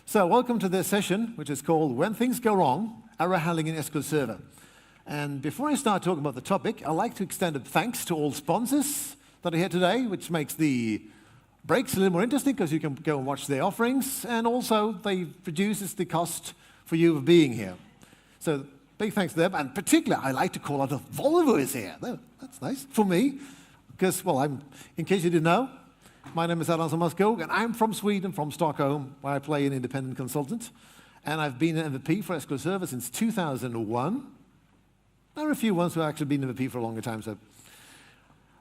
So welcome to this session, which is called When Things Go Wrong, Error Handling in SQL Server. And before I start talking about the topic, I'd like to extend a thanks to all sponsors that are here today, which makes the breaks a little more interesting because you can go and watch their offerings, and also they reduces the cost for you of being here. So big thanks to them, and particularly I like to call out that Volvo is here. That's nice for me, because, well, in case you didn't know, my name is Erland Sommarskog, and I'm from Sweden, from Stockholm, where I play an independent consultant. And I've been an MVP for SQL Server since 2001. There are a few ones who have actually been MVP for a longer time, so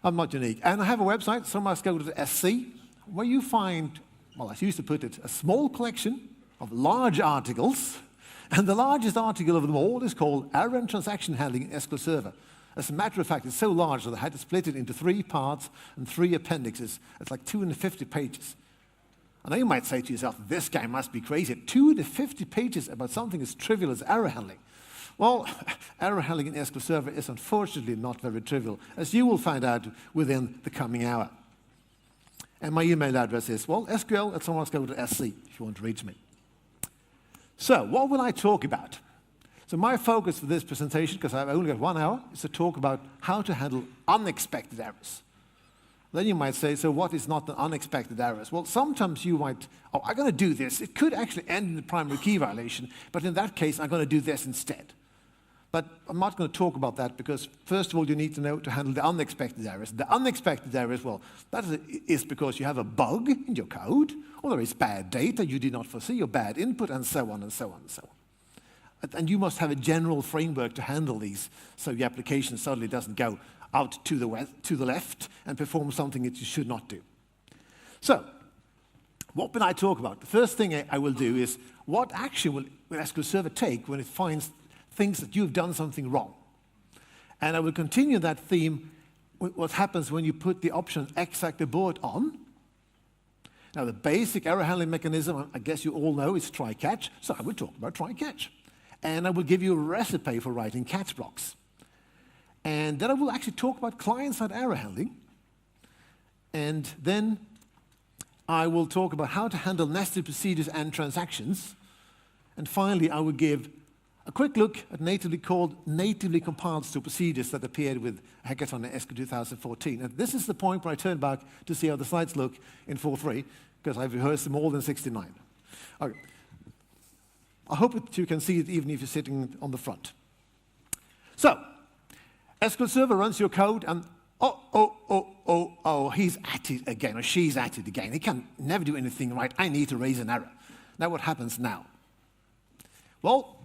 I'm not unique. And I have a website, sommarskog.sc, where you find, well, I used to put it, a small collection of large articles. And the largest article of them all is called Error and Transaction Handling in SQL Server. As a matter of fact, it's so large that I had to split it into 3 parts and 3 appendixes. It's like 250 pages. And now you might say to yourself, this guy must be crazy. 250 pages about something as trivial as error handling. Well, error handling in SQL Server is unfortunately not very trivial, as you will find out within the coming hour. And my email address is, well, sql@sommarskog.sc if you want to reach me. So, what will I talk about? So my focus for this presentation, because I've only got 1 hour, is to talk about how to handle unexpected errors. Then you might say, so what is not the unexpected errors? Well, sometimes you might, oh, I'm going to do this. It could actually end in a primary key violation, but in that case, I'm going to do this instead. But I'm not going to talk about that because, first of all, you need to know to handle the unexpected errors. The unexpected errors, well, that is because you have a bug in your code, or there is bad data you did not foresee, or bad input, and so on, and so on, and so on. And you must have a general framework to handle these, so your application suddenly doesn't go out to the left and perform something that you should not do. So, what will I talk about? The first thing I will do is, what action will SQL Server take when it finds things that you've done something wrong? And I will continue that theme with what happens when you put the option exact abort on. Now, the basic error handling mechanism, I guess you all know, is try-catch, so I will talk about try-catch. And I will give you a recipe for writing catch blocks. And then I will actually talk about client-side error handling. And then I will talk about how to handle nested procedures and transactions. And finally, I will give a quick look at natively compiled store procedures that appeared with Hackathon in SQL 2014. And this is the point where I turn back to see how the slides look in 4.3, because I've rehearsed them more than 69. Okay. I hope that you can see it even if you're sitting on the front. So, SQL Server runs your code and he's at it again, or she's at it again. He can never do anything right. I need to raise an error. Now what happens now? Well,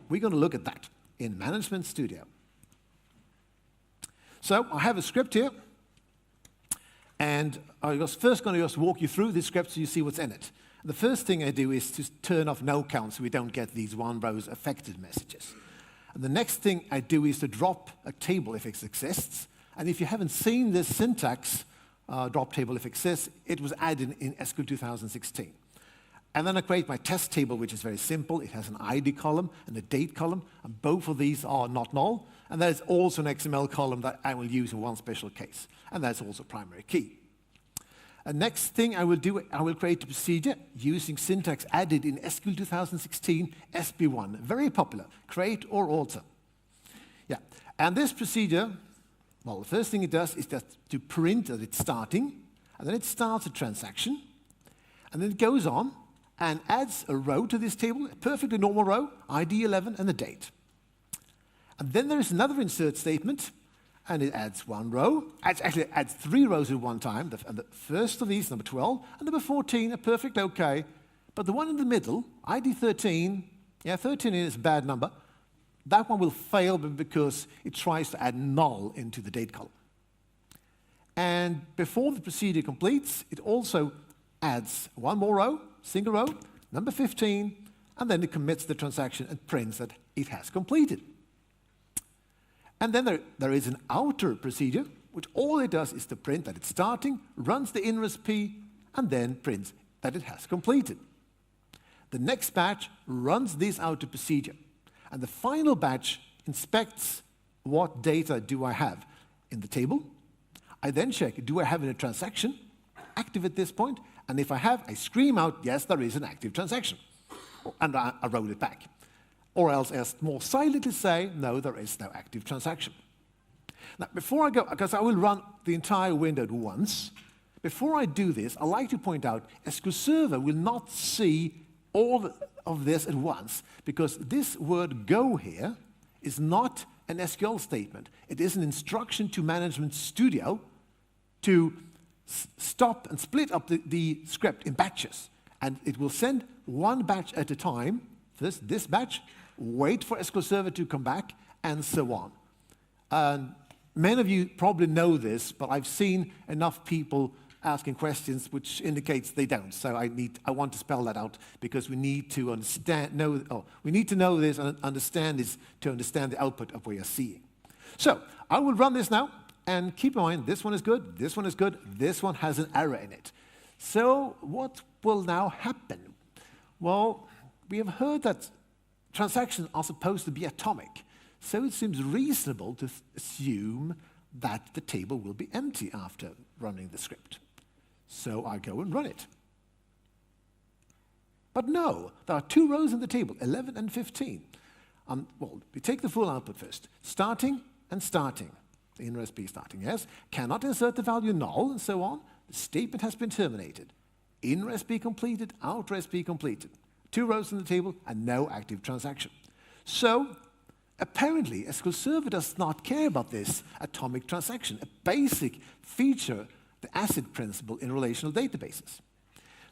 we're going to look at that in Management Studio. So I have a script here, and I'm first going to just walk you through this script so you see what's in it. The first thing I do is to turn off no count so we don't get these one rows affected messages. And the next thing I do is to drop a table if it exists. And if you haven't seen this syntax, drop table if it exists, it was added in SQL 2016. And then I create my test table, which is very simple. It has an ID column and a date column, and both of these are not null. And there's also an XML column that I will use in one special case. And that's also primary key. The next thing I will do, I will create a procedure using syntax added in SQL 2016 SB1. Very popular, create or alter. Yeah, and this procedure, well, the first thing it does is just to print that it's starting, and then it starts a transaction, and then it goes on and adds a row to this table, a perfectly normal row, ID 11 and the date. And then there is another insert statement, and it adds 1 row. Actually, it adds 3 rows at one time. And the first of these, number 12, and number 14, a perfect OK. But the one in the middle, ID 13, yeah, 13 is a bad number. That one will fail because it tries to add null into the date column. And before the procedure completes, it also adds 1 more row, single row, number 15, and then it commits the transaction and prints that it has completed. And then there is an outer procedure, which all it does is to print that it's starting, runs the inres P, and then prints that it has completed. The next batch runs this outer procedure, and the final batch inspects what data do I have in the table. I then check, do I have a transaction active at this point? And if I have, I scream out, yes, there is an active transaction. And I roll it back. Or else I more silently say, no, there is no active transaction. Now, before I go, because I will run the entire window at once, before I do this, I'd like to point out SQL Server will not see all of this at once, because this word go here is not an SQL statement. It is an instruction to Management Studio to stop and split up the script in batches. And it will send one batch at a time, this batch, wait for SQL Server to come back, and so on. And many of you probably know this, but I've seen enough people asking questions which indicates they don't. So I want to spell that out, because we need to we need to know this and understand this to understand the output of what you're seeing. So I will run this now, and keep in mind, this one is good, this one is good, this one has an error in it. So what will now happen? Well, we have heard that transactions are supposed to be atomic, so it seems reasonable to assume that the table will be empty after running the script. So I go and run it. But no, there are two rows in the table, 11 and 15. Well, we take the full output first. Starting and starting. In recipe starting, yes. Cannot insert the value null, and so on. The statement has been terminated. In recipe completed, out recipe completed. Two rows in the table and no active transaction. So, apparently, SQL Server does not care about this atomic transaction, a basic feature, the ACID principle in relational databases.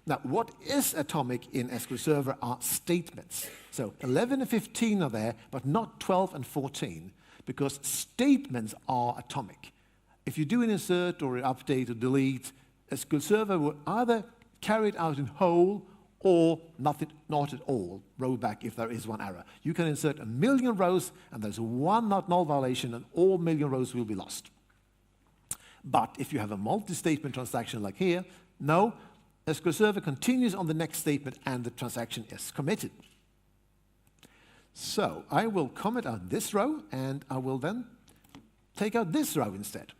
Now, what is atomic in SQL Server are statements. So 11 and 15 are there, but not 12 and 14, because statements are atomic. If you do an insert or an update or delete, SQL Server will either carry it out in whole or not at all, roll back if there is one error. You can insert 1 million rows, and there's one not null violation, and all 1 million rows will be lost. But if you have a multi-statement transaction like here, no, SQL Server continues on the next statement, and the transaction is committed. So I will comment out this row, and I will then take out this row instead.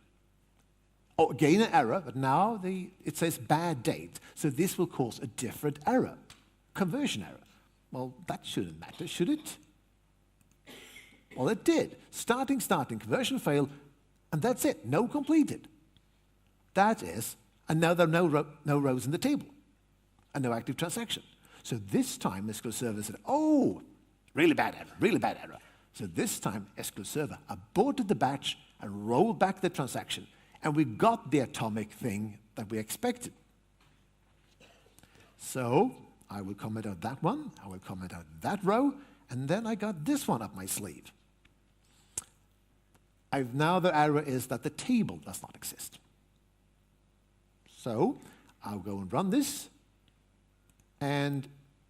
Oh, again an error, but now it says bad date. So this will cause a different error, conversion error. Well, that shouldn't matter, should it? Well, it did. Starting, conversion failed, and that's it, no completed. That is, and now there are no rows in the table, and no active transaction. So this time SQL Server said, oh, really bad error, really bad error. So this time SQL Server aborted the batch and rolled back the transaction, and we got the atomic thing that we expected. So I will comment out that one, I will comment out that row, and then I got this one up my sleeve. Now the error is that the table does not exist. So I'll go and run this, and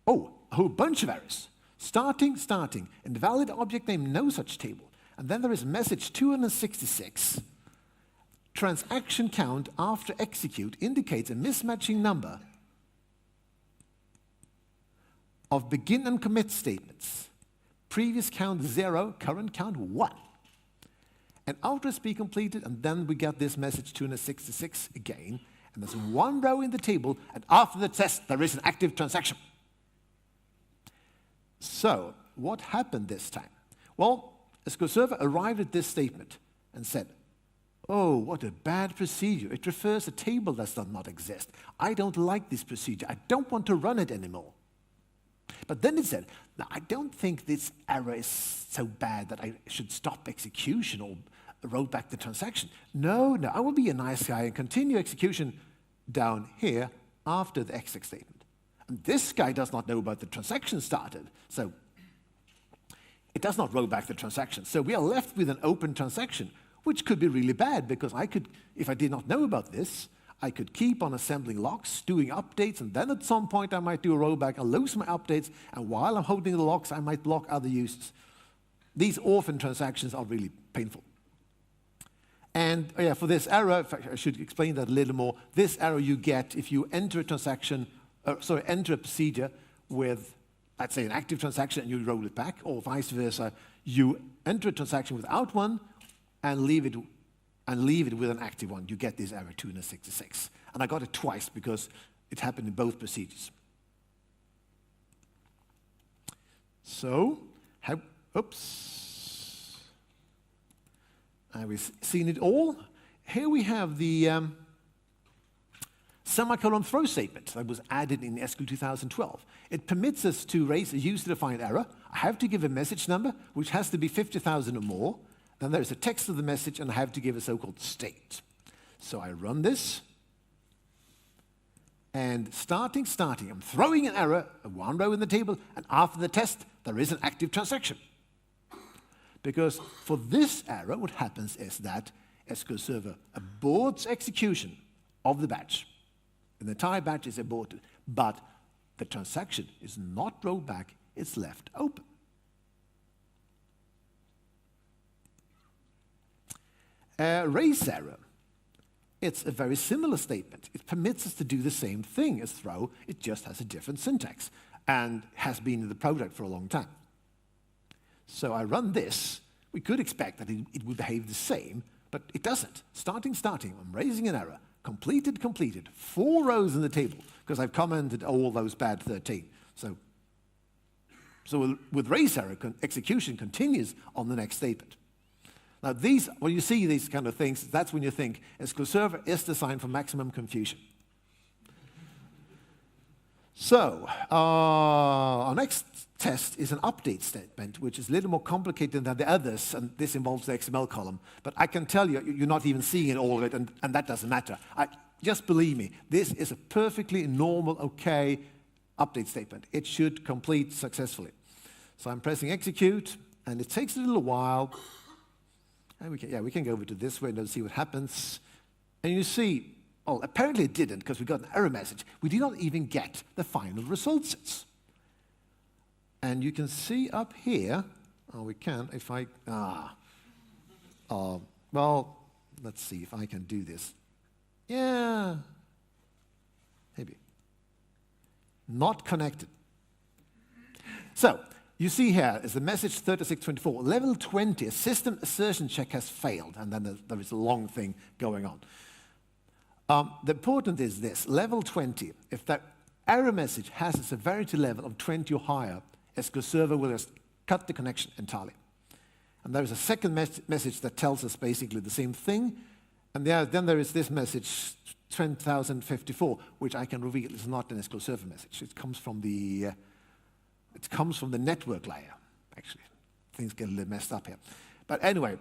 oh, a whole bunch of errors. Starting, invalid object name, no such table. And then there is message 266. Transaction count after execute indicates a mismatching number of begin and commit statements. Previous count 0, current count 1. And out recipe completed, and then we get this message 266 again. And there's one row in the table, and after the test, there is an active transaction. So, what happened this time? Well, SQL Server arrived at this statement and said, oh, what a bad procedure. It refers a table that does not exist. I don't like this procedure. I don't want to run it anymore. But then it said, no, I don't think this error is so bad that I should stop execution or roll back the transaction. No, I will be a nice guy and continue execution down here after the exec statement. And this guy does not know about the transaction started, so it does not roll back the transaction. So we are left with an open transaction, which could be really bad, because I could, if I did not know about this, I could keep on assembling locks, doing updates, and then at some point I might do a rollback and lose my updates, and while I'm holding the locks, I might block other users. These orphan transactions are really painful. And yeah, for this error, in fact, I should explain that a little more. This error you get if you enter a transaction, enter a procedure with, let's say, an active transaction and you roll it back, or vice versa. You enter a transaction without one and leave it with an active one. You get this error 266. And I got it twice because it happened in both procedures. So, oops. Have we seen it all? Here we have the semicolon throw statement that was added in SQL 2012. It permits us to raise a user-defined error. I have to give a message number, which has to be 50,000 or more. Then there's a text of the message, and I have to give a so-called state. So I run this. And starting, I'm throwing an error, one row in the table, and after the test, there is an active transaction. Because for this error, what happens is that SQL Server aborts execution of the batch. The entire batch is aborted, but the transaction is not rolled back, it's left open. Raise error. It's a very similar statement. It permits us to do the same thing as throw, it just has a different syntax and has been in the product for a long time. So I run this. We could expect that it would behave the same, but it doesn't. Starting, I'm raising an error. Completed, 4 rows in the table, because I've commented all those bad 13. So with raise error, execution continues on the next statement. Now when you see these kind of things, that's when you think SQL Server is designed for maximum confusion. So our next test is an update statement, which is a little more complicated than the others, and this involves the XML column. But I can tell you, you're not even seeing all of it, and that doesn't matter. Just believe me, this is a perfectly normal, okay update statement. It should complete successfully. So I'm pressing execute, and it takes a little while. And we can go over to this window and see what happens. And you see, oh, apparently it didn't, because we got an error message. We did not even get the final results. And you can see up here, we can, if I, well, let's see if I can do this. Yeah, maybe. Not connected. So, you see here is the message 3624. Level 20, a system assertion check has failed, and then there is a long thing going on. The important is this, level 20, if that error message has a severity level of 20 or higher, SQL Server will just cut the connection entirely. And there is a second message that tells us basically the same thing, and then there is this message 20,054, which I can reveal is not an SQL Server message. It comes from the network layer, actually. Things get a little messed up here. But anyway,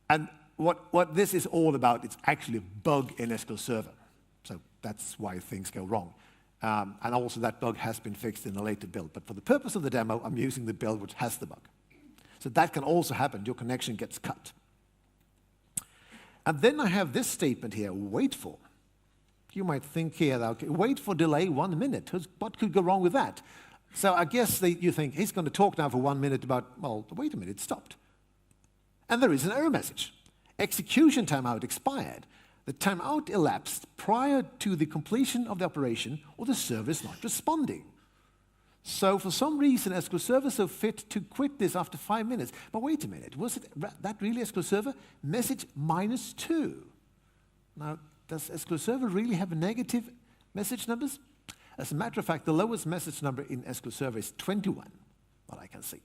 and what this is all about, it's actually a bug in SQL Server. So that's why things go wrong. And also that bug has been fixed in a later build. But for the purpose of the demo, I'm using the build which has the bug. So that can also happen. Your connection gets cut. And then I have this statement here, wait for. You might think here, okay, wait for delay 1 minute. What could go wrong with that? So I guess you think, he's going to talk now for 1 minute about, well, wait a minute, it stopped. And there is an error message. Execution timeout expired. The timeout elapsed prior to the completion of the operation, or the server is not responding. So for some reason, SQL Server is so fit to quit this after 5 minutes. But wait a minute, was it that really SQL Server? Message -2. Now, does SQL Server really have negative message numbers? As a matter of fact, the lowest message number in SQL Server is 21, what I can see.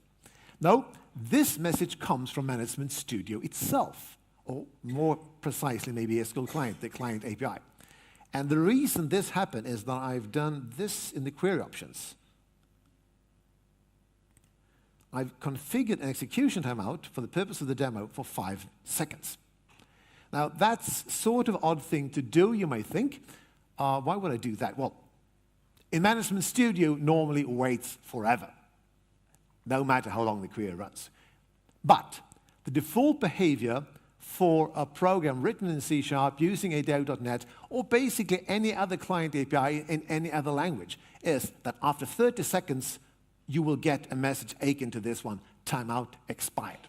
No, this message comes from Management Studio itself, or more precisely, maybe SQL Client, the client API. And the reason this happened is that I've done this in the query options. I've configured an execution timeout for the purpose of the demo for 5 seconds. Now, that's sort of odd thing to do, you may think. Why would I do that? Well, in Management Studio, normally waits forever, no matter how long the query runs. But the default behavior for a program written in C# using ADO.NET, or basically any other client API in any other language, is that after 30 seconds, you will get a message akin to this one, timeout expired.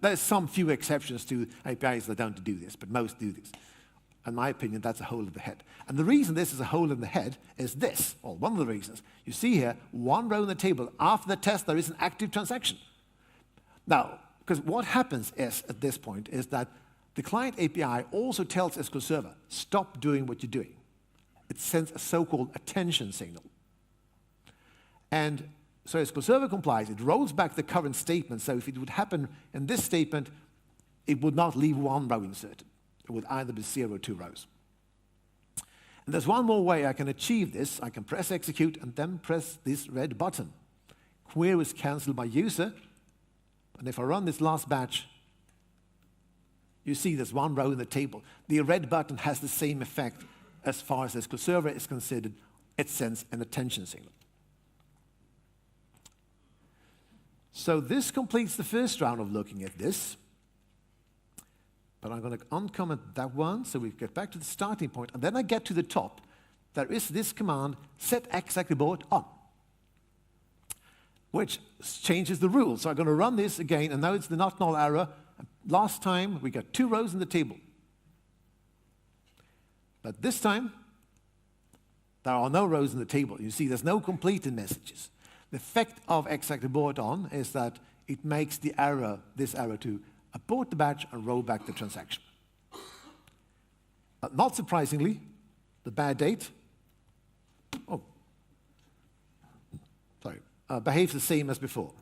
There's some few exceptions to APIs that don't do this, but most do this. In my opinion, that's a hole in the head. And the reason this is a hole in the head is this, or one of the reasons. You see here, 1 row in the table. After the test, there is an active transaction. Now, because what happens is, at this point, is that the client API also tells SQL Server, stop doing what you're doing. it sends a so-called attention signal. And so SQL Server complies. It rolls back the current statement. So if it would happen in this statement, it would not leave one row inserted. It would either be 0 or 2 rows. And there's one more way I can achieve this. I can press execute and then press this red button. Query is cancelled by user. And if I run this last batch, you see there's one row in the table. The red button has the same effect as far as SQL Server is considered. It sends an attention signal. So this completes the first round of looking at this. But I'm going to uncomment that one, so we get back to the starting point. And then I get to the top. There is this command, set exact abort on, which changes the rules. So I'm going to run this again, and now it's the not null error. Last time, we got 2 rows in the table. But this time, there are no rows in the table. You see, there's no completed messages. The effect of exact abort on is that it makes the error, this error, to abort the batch and roll back the transaction. Not surprisingly, the bad date behaves the same as before.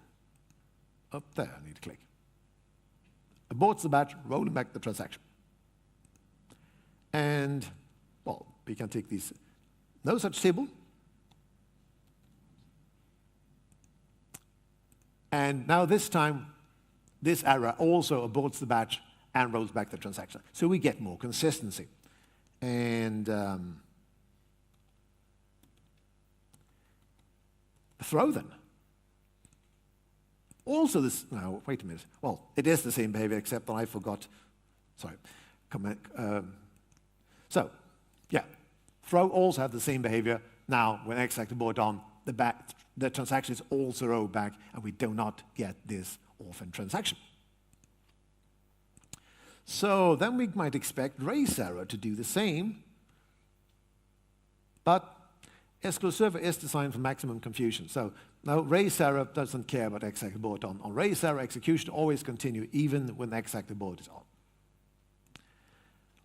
Up there, I need to click. Aborts the batch, rolling back the transaction. And, well, we can take these. No such table. And now this time, this error also aborts the batch and rolls back the transaction. So we get more consistency. And the throw then. Also this, no, wait a minute. Well, it is the same behavior except that I forgot, sorry. So, yeah, throw also have the same behavior. Now, when exact abort on, the transaction is also rolled back and we do not get this orphan transaction. So then we might expect race error to do the same, but SQL Server is designed for maximum confusion. So now race error doesn't care about exact abort on. On race error, execution always continue even when exact abort is on.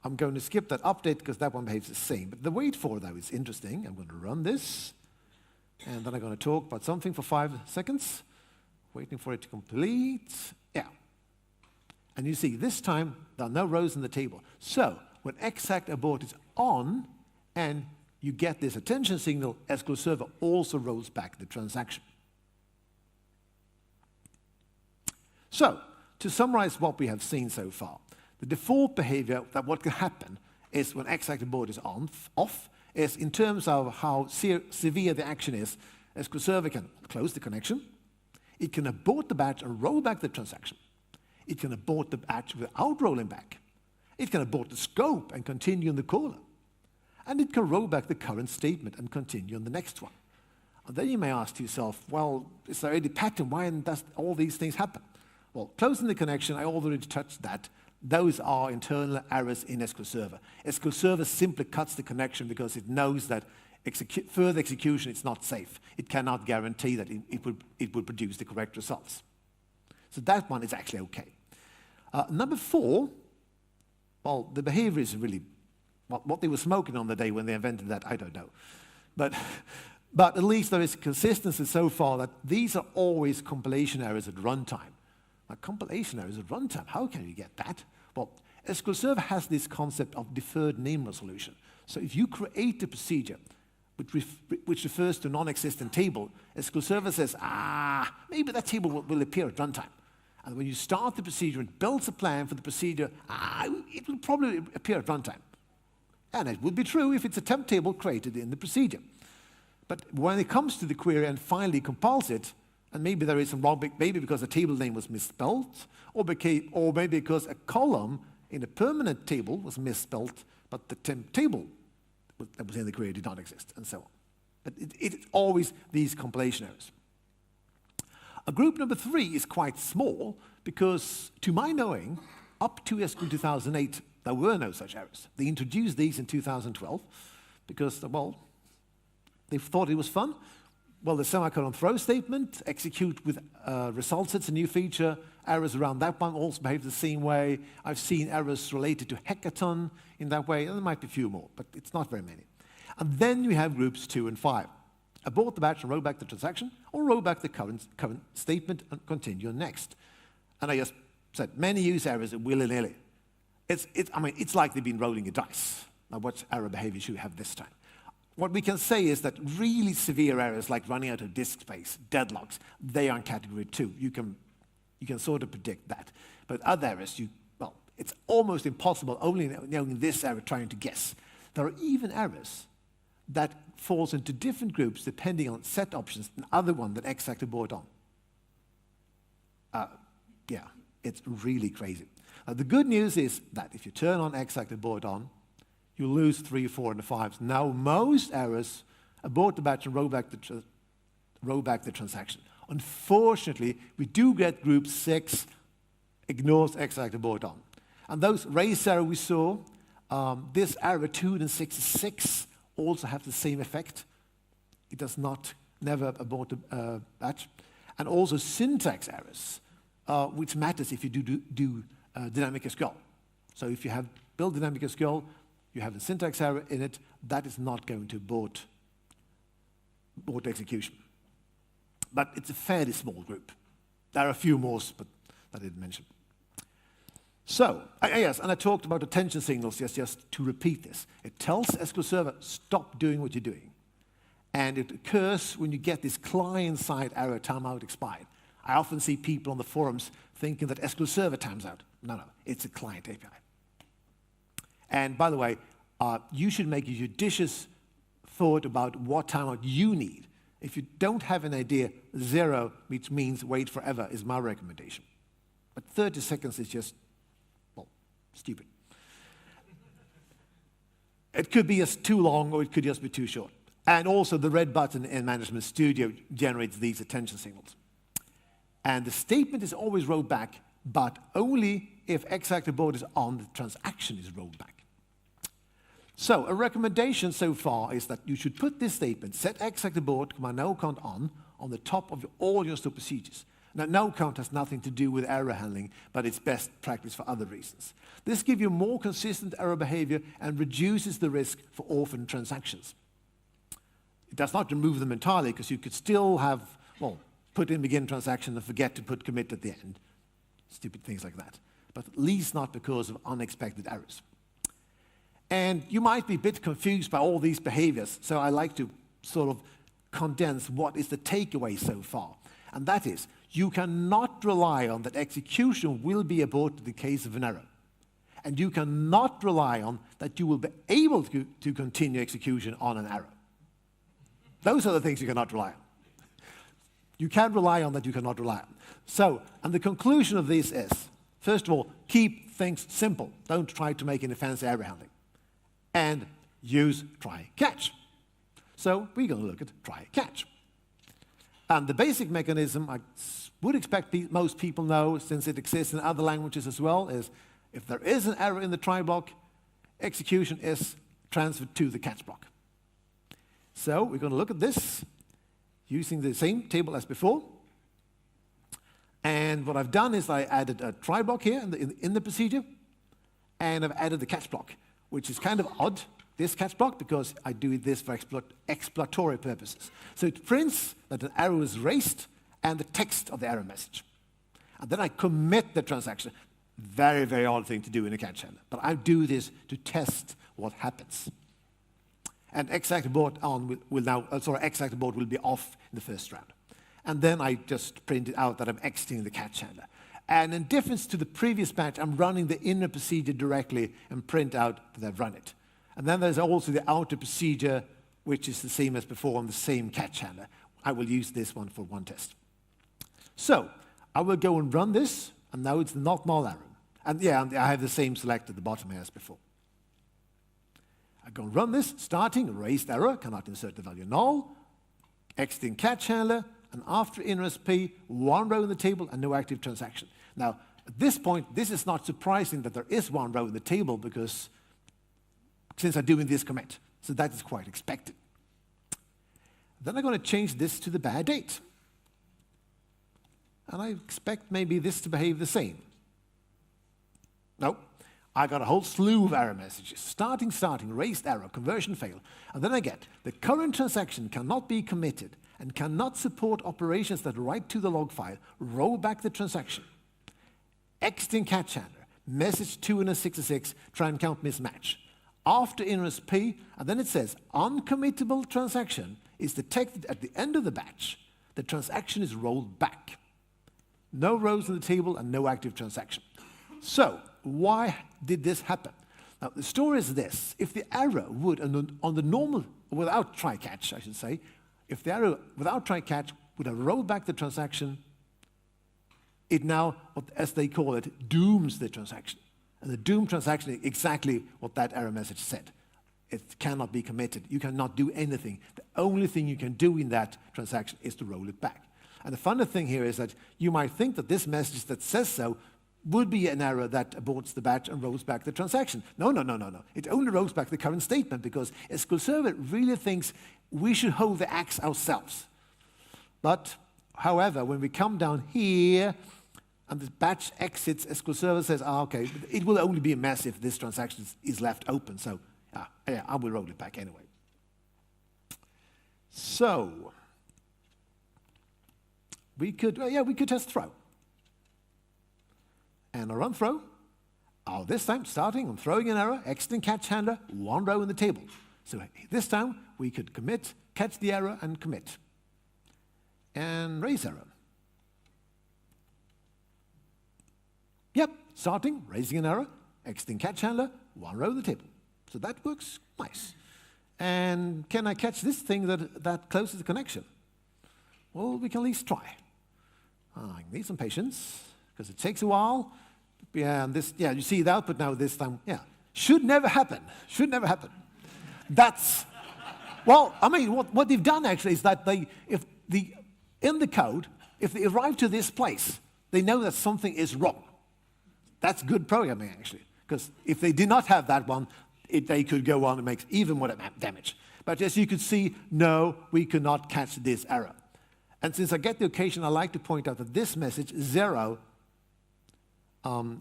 I'm going to skip that update because that one behaves the same. But the wait for, though, is interesting. I'm going to run this, and then I'm going to talk about something for 5 seconds. Waiting for it to complete. Yeah. And you see, this time, there are no rows in the table. So, when exact abort is on, and you get this attention signal, SQL Server also rolls back the transaction. So, to summarize what we have seen so far, the default behavior that what can happen is when exact abort is off, is in terms of how severe the action is, SQL Server can close the connection. It can abort the batch and roll back the transaction. It can abort the batch without rolling back. It can abort the scope and continue on the caller. And it can roll back the current statement and continue on the next one. And then you may ask yourself, well, is there any pattern? Why does all these things happen? Well, closing the connection, I already touched that. Those are internal errors in SQL Server. SQL Server simply cuts the connection because it knows that further execution is not safe. It cannot guarantee that it would produce the correct results. So that one is actually okay. Number 4, well, the behavior is really what they were smoking on the day when they invented that, I don't know. But at least there is consistency so far that these are always compilation errors at runtime. Now, compilation errors at runtime, how can you get that? Well, SQL Server has this concept of deferred name resolution. So if you create a procedure which refers to a non-existent table, SQL Server says, maybe that table will appear at runtime. And when you start the procedure, it builds a plan for the procedure, it will probably appear at runtime. And it would be true if it's a temp table created in the procedure. But when it comes to the query and finally compiles it, and maybe there is some wrong, maybe because the table name was misspelled, or maybe because a column in a permanent table was misspelled, but the temp table that was in the query did not exist, and so on. But it's always these compilation errors. A group number 3 is quite small because, to my knowing, up to SQL 2008, there were no such errors. They introduced these in 2012 because, well, they thought it was fun. Well, the semicolon throw statement, execute with results, it's a new feature. Errors around that one also behave the same way. I've seen errors related to hackathon in that way, and there might be a few more, but it's not very many. And then you have groups 2 and 5. Abort the batch and roll back the transaction, or roll back the current statement and continue next. And I just said, many use errors willy-nilly. It's like they've been rolling a dice. Now, what error behavior should we have this time? What we can say is that really severe errors like running out of disk space, deadlocks, they are in category 2. You can sort of predict that. But other errors, it's almost impossible, only knowing this error, trying to guess. There are even errors that falls into different groups depending on set options, and other one that exactly abort on. Yeah, it's really crazy. The good news is that if you turn on exact abort on, you lose 3, 4, and 5s. Now most errors abort the batch and roll back the transaction. Unfortunately, we do get group 6 ignores exact abort on. And those race error we saw, this error 2 and 66 also have the same effect. It does not never abort the batch. And also syntax errors, which matters if you do dynamic SQL. So if you have built dynamic SQL, you have a syntax error in it, that is not going to abort execution. But it's a fairly small group. There are a few more, but I didn't mention. So, yes, and I talked about attention signals, just to repeat this. It tells SQL Server, stop doing what you're doing. And it occurs when you get this client-side error, timeout expired. I often see people on the forums thinking that SQL Server times out. No, it's a client API. And by the way, you should make a judicious thought about what timeout you need. If you don't have an idea, 0, which means wait forever, is my recommendation. But 30 seconds is just, stupid. It could be just too long, or it could just be too short. And also, the red button in Management Studio generates these attention signals. And the statement is always rolled back, but only if exact abort is on, the transaction is rolled back. So a recommendation so far is that you should put this statement, set exact abort, no count on the top of all your stored procedures. Now, no count has nothing to do with error handling, but it's best practice for other reasons. This gives you more consistent error behavior and reduces the risk for orphan transactions. It does not remove them entirely, because you could still have, put in begin transaction and forget to put commit at the end. Stupid things like that. But at least not because of unexpected errors. And you might be a bit confused by all these behaviors, so I like to sort of condense what is the takeaway so far. And that is, you cannot rely on that execution will be aborted in case of an error. And you cannot rely on that you will be able to continue execution on an error. Those are the things you cannot rely on. You can rely on that you cannot rely on. So, and the conclusion of this is, first of all, keep things simple. Don't try to make any fancy error handling. And use try catch. So we're going to look at try catch. And the basic mechanism, I would expect most people know, since it exists in other languages as well, is if there is an error in the try block, execution is transferred to the catch block. So we're going to look at this using the same table as before. And what I've done is I added a try block here in the procedure, and I've added the catch block, which is kind of odd, this catch block, because I do this for exploratory purposes. So it prints that an error is raised and the text of the error message. And then I commit the transaction. Very, very odd thing to do in a catch handler. But I do this to test what happens. And exact abort exact abort will be off in the first round. And then I just print it out that I'm exiting the catch handler. And in difference to the previous batch, I'm running the inner procedure directly and print out that I've run it. And then there's also the outer procedure, which is the same as before on the same catch handler. I will use this one for one test. So I will go and run this, and now it's not null error. And yeah, I have the same select at the bottom here as before. I go and run this, starting, raised error, cannot insert the value null, exiting catch handler, and after InRSP, one row in the table and no active transaction. Now, at this point, this is not surprising that there is one row in the table, because since I'm doing this commit, so that is quite expected. Then I'm going to change this to the bad date. And I expect maybe this to behave the same. No, I got a whole slew of error messages. Starting, raised error, conversion fail. And then I get, the current transaction cannot be committed and cannot support operations that write to the log file. Roll back the transaction. Exiting catch handler. Message 266, try and count mismatch. After ingress P, and then it says, uncommittable transaction is detected at the end of the batch. The transaction is rolled back. No rows in the table and no active transaction. So, why did this happen? Now, the story is this. If the error would, on the normal, without try-catch, I should say, if the error without try-catch would have rolled back the transaction, it now, as they call it, dooms the transaction. And the doomed transaction is exactly what that error message said. It cannot be committed. You cannot do anything. The only thing you can do in that transaction is to roll it back. And the funny thing here is that you might think that this message that says so would be an error that aborts the batch and rolls back the transaction. No. It only rolls back the current statement because SQL Server really thinks we should hold the axe ourselves. But, however, when we come down here and the batch exits, SQL Server says, okay, it will only be a mess if this transaction is left open. So, yeah, I will roll it back anyway. So, we could test throw. And I run throw. This time, starting, I'm throwing an error, exiting catch handler, one row in the table. So this time, we could commit, catch the error, and commit. And raise error. Yep, starting, raising an error, exiting catch handler, one row in the table. So that works nice. And can I catch this thing that closes the connection? Well, we can at least try. I need some patience, because it takes a while. Yeah, and this, you see the output now this time. Yeah, should never happen. Should never happen. That's, well, I mean, what they've done actually is that in the code, if they arrive to this place, they know that something is wrong. That's good programming, actually, because if they did not have that one, they could go on and make even more damage. But as you could see, no, we could not catch this error. And since I get the occasion, I like to point out that this message, 0,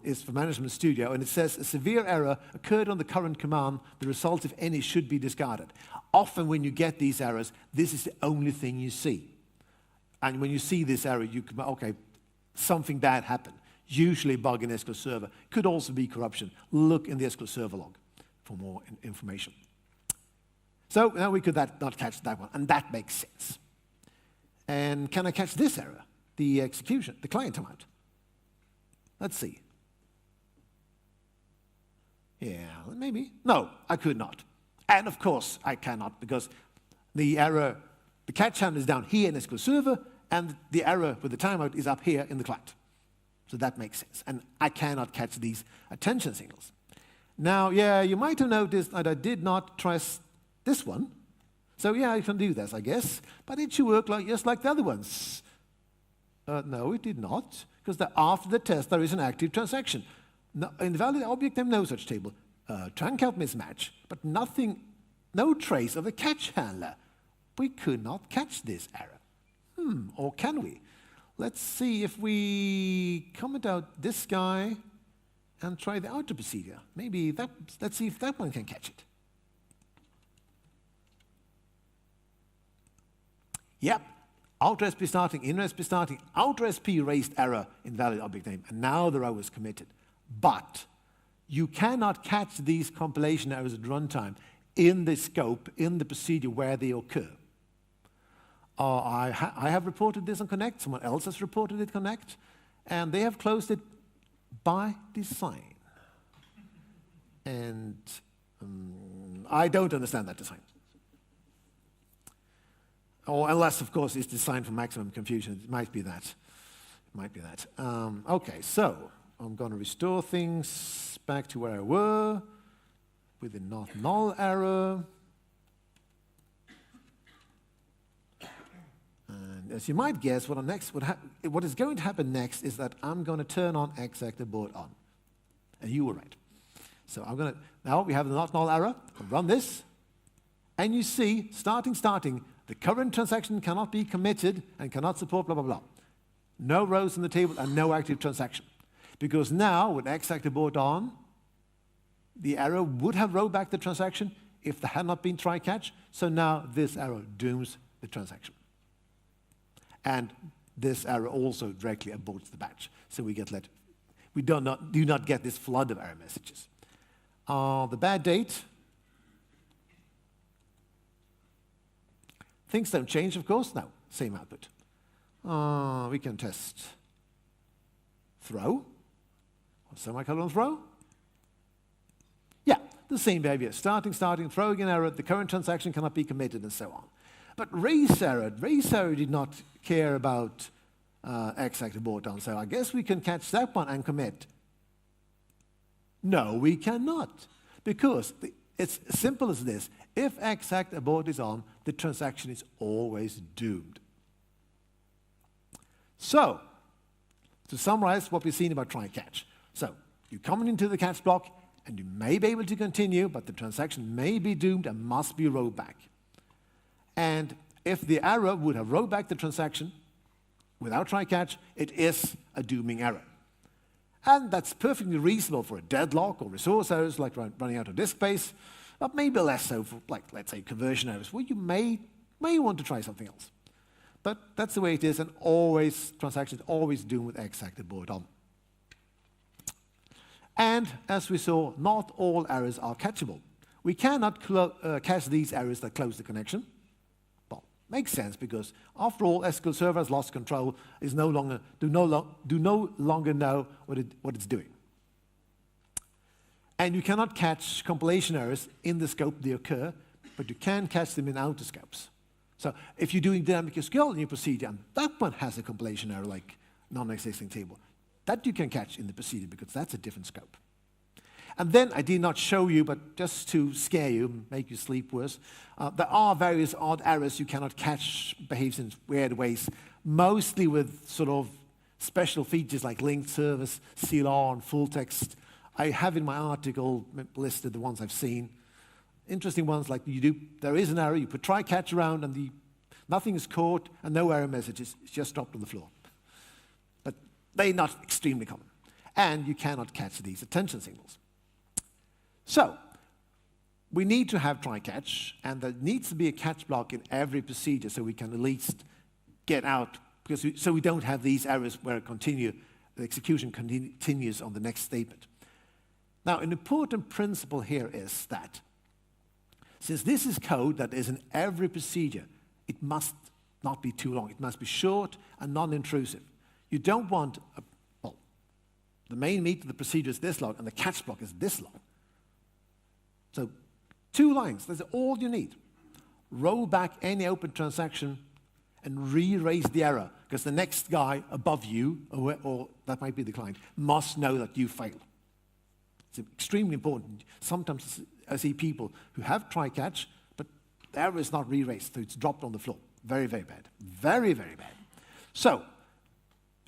is for Management Studio, and it says a severe error occurred on the current command. The result, if any, should be discarded. Often when you get these errors, this is the only thing you see. And when you see this error, you can, okay, something bad happened. Usually bug in SQL Server. Could also be corruption. Look in the SQL Server log for more information. So now we could not catch that one, and that makes sense. And can I catch this error? The execution, the client timeout. Let's see. Yeah, maybe. No, I could not. And of course, I cannot, because the error, the catch handler is down here in SQL Server, and the error with the timeout is up here in the client. So that makes sense. And I cannot catch these attention signals. Now, yeah, you might have noticed that I did not press this one. So yeah, I can do this, I guess. But it should work just like the other ones. No, it did not. Because after the test, there is an active transaction. No, in the valid object name, no such table. Try and count mismatch, but nothing, no trace of a catch handler. We could not catch this error. Or can we? Let's see if we comment out this guy and try the outer procedure. Maybe that, let's see if that one can catch it. Yep. Outer SP starting, inner SP starting, outer SP raised error in valid object name, and now the row is committed. But you cannot catch these compilation errors at runtime in the scope, in the procedure where they occur. I have reported this on Connect, someone else has reported it Connect, and they have closed it by design. And I don't understand that design. Or unless, of course, it's designed for maximum confusion. It might be that. It might be that. Okay, so I'm going to restore things back to where I were with the not null error. And as you might guess, what is going to happen next is that I'm going to turn on exec abort on. And you were right. So I'm going to, now we have the not null error. I'll run this. And you see, starting, the current transaction cannot be committed and cannot support blah, blah, blah. No rows in the table and no active transaction. Because now, with exec abort on, the error would have rolled back the transaction if there had not been try-catch. So now this error dooms the transaction. And this error also directly aborts the batch. So we do not get this flood of error messages. The bad date. Things don't change, of course. No, same output. We can test throw. Semicolon throw. Yeah, the same behavior. Starting, throwing an error, the current transaction cannot be committed, and so on. But race error did not care about exact abort on, so I guess we can catch that one and commit. No, we cannot, because it's as simple as this. If exact abort is on, the transaction is always doomed. So, to summarize what we've seen about try-catch. So, you come into the catch block, and you may be able to continue, but the transaction may be doomed and must be rolled back. And if the error would have rolled back the transaction without try-catch, it is a dooming error. And that's perfectly reasonable for a deadlock or resource errors like running out of disk space, but maybe less so for, like, let's say, conversion errors, where you may want to try something else. But that's the way it is, and transactions always doomed with exact abort on. And as we saw, not all errors are catchable. We cannot catch these errors that close the connection. Well, makes sense, because after all, SQL Server has lost control, do no longer know what it's doing. And you cannot catch compilation errors in the scope they occur, but you can catch them in outer scopes. So if you're doing dynamic SQL in your procedure, and that one has a compilation error like non-existing table, that you can catch in the procedure, because that's a different scope. And then I did not show you, but just to scare you, make you sleep worse, there are various odd errors you cannot catch, behaves in weird ways, mostly with sort of special features like linked service, CLR, and full text. I have in my article listed the ones I've seen. Interesting ones like there is an error, you put try-catch around, and nothing is caught, and no error messages, it's just dropped on the floor. But they're not extremely common. And you cannot catch these attention signals. So, we need to have try-catch, and there needs to be a catch block in every procedure so we can at least get out, so we don't have these errors where the execution continues on the next statement. Now, an important principle here is that since this is code that is in every procedure, it must not be too long. It must be short and non-intrusive. You don't want, the main meat of the procedure is this long, and the catch block is this long. So 2 lines, that's all you need. Roll back any open transaction and re-raise the error, because the next guy above you, or that might be the client, must know that you failed. It's extremely important. Sometimes I see people who have try-catch, but the error is not re-raised, so it's dropped on the floor. Very, very bad. Very, very bad. So,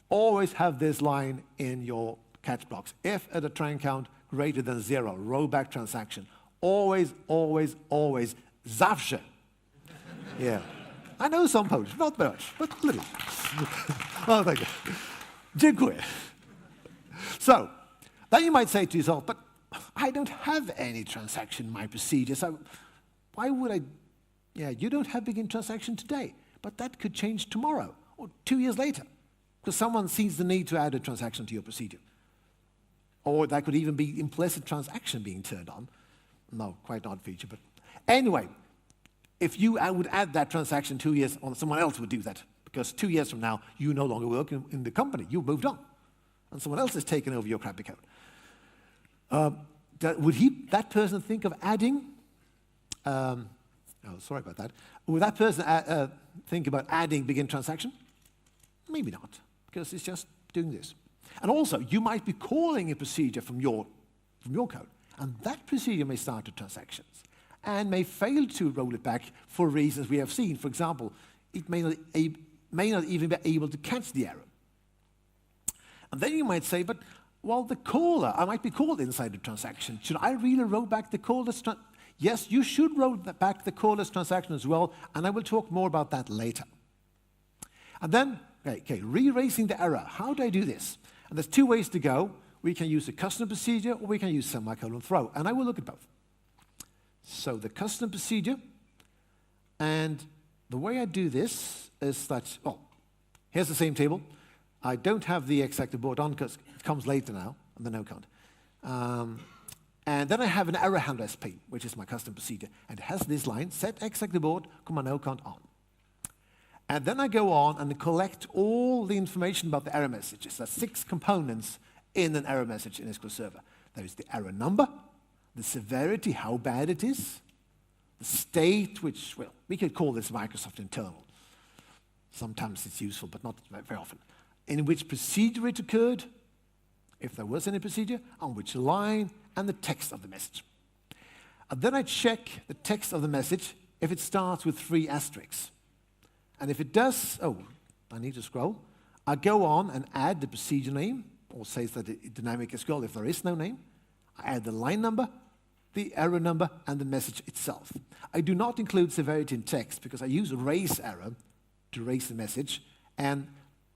always have this line in your catch blocks. If at a tran count greater than 0, roll back transaction. Always, always, always, zawsze. Yeah. I know some Polish, not much, but little. Oh, thank you. Dziękuję. So, then you might say to yourself, but I don't have any transaction in my procedure, so why would I? Yeah, you don't have begin transaction today, but that could change tomorrow or 2 years later, because someone sees the need to add a transaction to your procedure. Or that could even be implicit transaction being turned on. No, quite an odd feature, but anyway, if you would add that transaction 2 years on, someone else would do that, because 2 years from now, you no longer work in the company. You've moved on, and someone else has taken over your crappy code. Would that person think of adding? Sorry about that. Would that person think about adding begin transaction? Maybe not, because it's just doing this. And also, you might be calling a procedure from your code, and that procedure may start a transactions and may fail to roll it back for reasons we have seen. For example, it may not even be able to catch the error. And then you might say, but, well, the caller, I might be called inside the transaction. Should I really roll back the caller's transaction? Yes, you should roll back the caller's transaction as well, and I will talk more about that later. And then, re-raising the error. How do I do this? And there's 2 ways to go. we can use a custom procedure, or we can use semicolon throw, and I will look at both. So the custom procedure, and the way I do this is that, well, here's the same table. I don't have the exact board on because it comes later now on the no count. And then I have an error handler SP, which is my custom procedure, and it has this line, set exact board, no count on. And then I go on and collect all the information about the error messages. There's 6 components in an error message in SQL Server. There is the error number, the severity, how bad it is, the state, which, well, we could call this Microsoft internal. Sometimes it's useful, but not very often. In which procedure it occurred, if there was any procedure, on which line, and the text of the message. And then I check the text of the message if it starts with 3 asterisks. And if it does, oh, I need to scroll, I go on and add the procedure name, or says that it's dynamic SQL if there is no name. I add the line number, the error number, and the message itself. I do not include severity in text because I use raise error to raise the message, and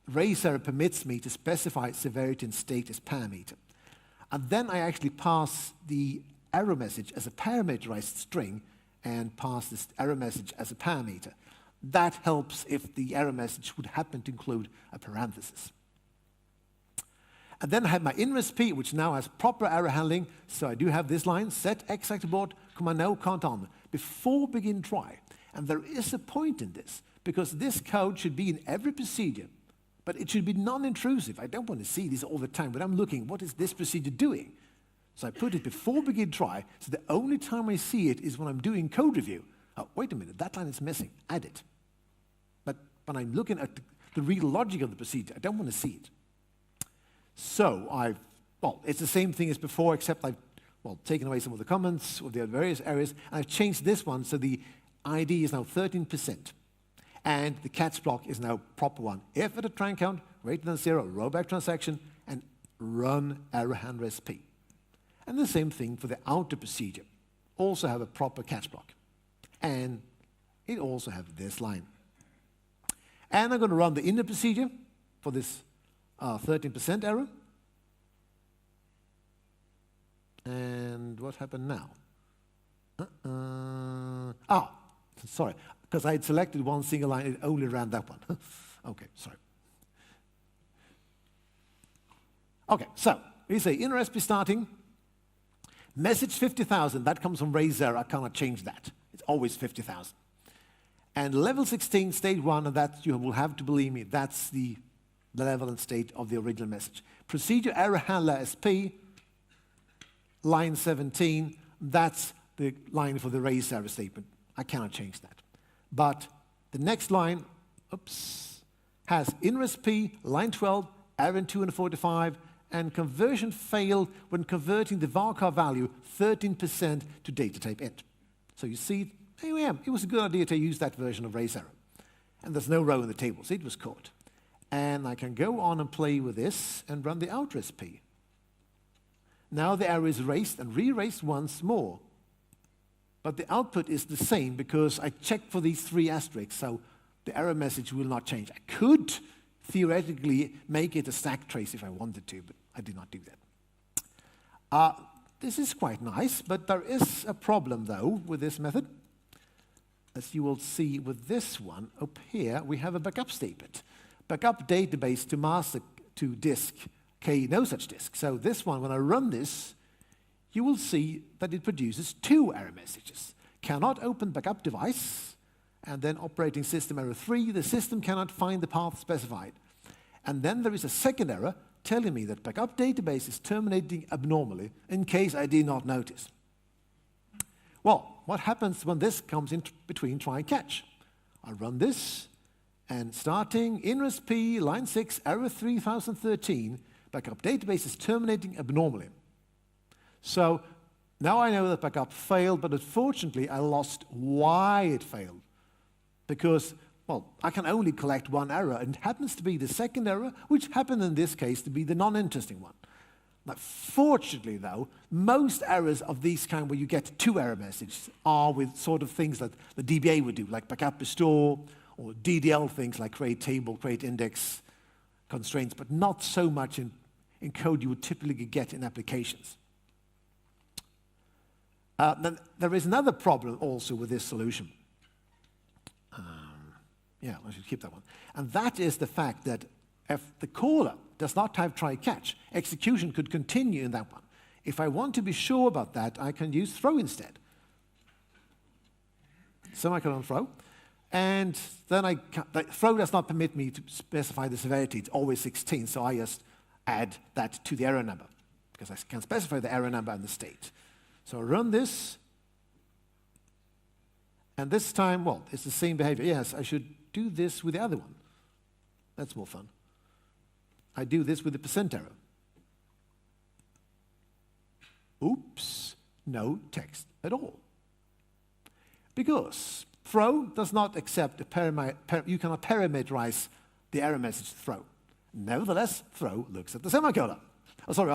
raise error permits me to specify severity and state as parameter. And then I actually pass the error message as a parameterized string and pass this error message as a parameter. That helps if the error message would happen to include a parenthesis. And then I have my in-recipe, which now has proper error handling. So I do have this line, set exact board, no count on, before begin try. And there is a point in this, because this code should be in every procedure, but it should be non-intrusive. I don't want to see this all the time, but I'm looking, what is this procedure doing? So I put it before begin try, so the only time I see it is when I'm doing code review. Oh, wait a minute, that line is missing, add it. But when I'm looking at the real logic of the procedure, I don't want to see it. So it's the same thing as before, except I've, taken away some of the comments of the various areas, and I've changed this one, so the ID is now 13%. And the catch block is now proper one. If at a try count greater than 0, roll back transaction, and run error handler SP. And the same thing for the outer procedure. Also have a proper catch block. And it also has this line. And I'm going to run the inner procedure for this 13% error. And what happened now? Sorry. Because I had selected one single line, it only ran that one. Okay, sorry. Okay, so we say inner SP starting, message 50,000, that comes from raise error, I cannot change that. It's always 50,000. And level 16, state 1, and that you will have to believe me, that's the level and state of the original message. Procedure error handler SP, line 17, that's the line for the raise error statement. I cannot change that. But the next line, has in-recipe, line 12, error 245, and conversion failed when converting the varchar value 13% to data type int. So you see, it was a good idea to use that version of raise error. And there's no row in the table, so it was caught. And I can go on and play with this and run the out recipe. Now the error is raised and re-raised once more. But the output is the same because I checked for these 3 asterisks, so the error message will not change. I could theoretically make it a stack trace if I wanted to, but I did not do that. This is quite nice, but there is a problem, though, with this method. As you will see with this one, up here, we have a backup statement. Backup database to master to disk, no such disk. So this one, when I run this, you will see that it produces 2 error messages. Cannot open backup device, and then operating system error 3, the system cannot find the path specified. And then there is a second error telling me that backup database is terminating abnormally in case I did not notice. Well, what happens when this comes in between try and catch? I run this, and starting in recipe, line 6, error 3013, backup database is terminating abnormally. So now I know that backup failed, but unfortunately I lost why it failed. Because, I can only collect one error, and it happens to be the second error, which happened in this case to be the non-interesting one. Now, fortunately, though, most errors of these kind where you get 2 error messages are with sort of things that the DBA would do, like backup restore, or DDL things like create table, create index constraints, but not so much in in code you would typically get in applications. Then there is another problem also with this solution. Yeah, I should keep that one. And that is the fact that if the caller does not have try-catch, execution could continue in that one. If I want to be sure about that, I can use throw instead. Semicolon throw. And then throw does not permit me to specify the severity. It's always 16, so I just add that to the error number, because I can specify the error number and the state. So I run this, and this time, well, it's the same behavior. Yes, I should do this with the other one. That's more fun. I do this with the percent error. Oops, no text at all. Because throw does not accept you cannot parameterize the error message throw. Nevertheless, throw looks at the semicolon. Oh, sorry,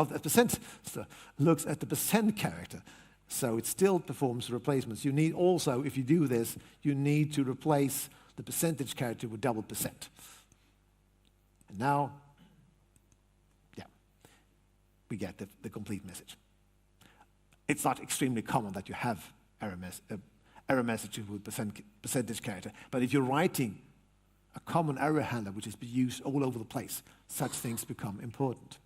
looks at the percent character. So it still performs replacements. You need also, if you do this, you need to replace the percentage character with double percent. And now, yeah, we get the complete message. It's not extremely common that you have error messages with percentage character, but if you're writing a common error handler which is used all over the place, such things become important.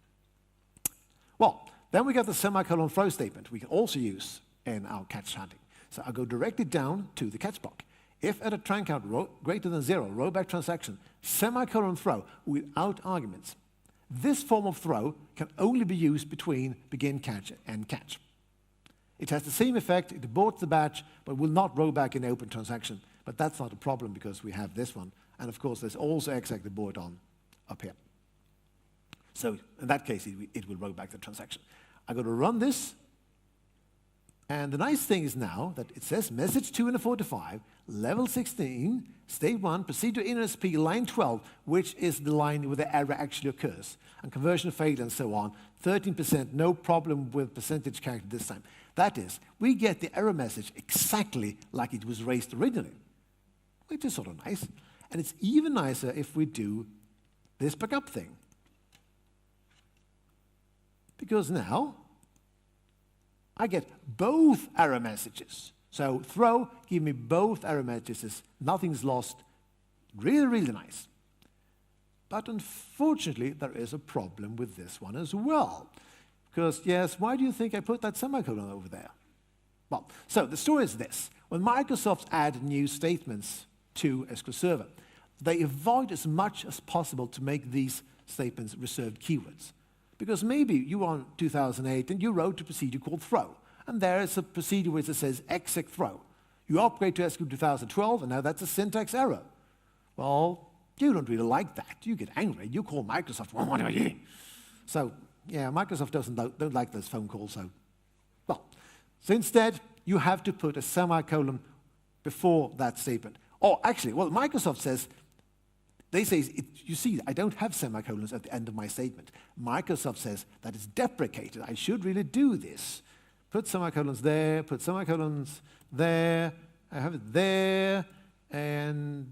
Well, then we got the semicolon throw statement we can also use in our catch handling. So I'll go directly down to the catch block. If at a tran count greater than 0, rollback transaction, semicolon throw without arguments. This form of throw can only be used between begin catch and catch. It has the same effect, it aborts the batch, but will not roll back in open transaction. But that's not a problem because we have this one. And of course, there's also exec abort on up here. So in that case, it will roll back the transaction. I'm going to run this. And the nice thing is now that it says message 2 in a 45, level 16, state 1, procedure in SP, line 12, which is the line where the error actually occurs. And conversion failed and so on. 13%, no problem with percentage character this time. That is, we get the error message exactly like it was raised originally, which is sort of nice. And it's even nicer if we do this backup thing. Because now I get both error messages. So throw, give me both error messages. Nothing's lost. Really, really nice. But unfortunately, there is a problem with this one as well. Because, yes, why do you think I put that semicolon over there? Well, so the story is this. When Microsoft add new statements to SQL Server, they avoid as much as possible to make these statements reserved keywords. Because maybe you were on 2008 and you wrote a procedure called throw. And there is a procedure which says exec throw. You upgrade to SQL 2012 and now that's a syntax error. Well, you don't really like that. You get angry. You call Microsoft. Well, what are you? So, yeah, Microsoft don't like those phone calls. So instead, you have to put a semicolon before that statement. Or actually, well, Microsoft says, they say, you see, I don't have semicolons at the end of my statement. Microsoft says that it's deprecated. I should really do this. Put semicolons there, put semicolons there, I have it there, and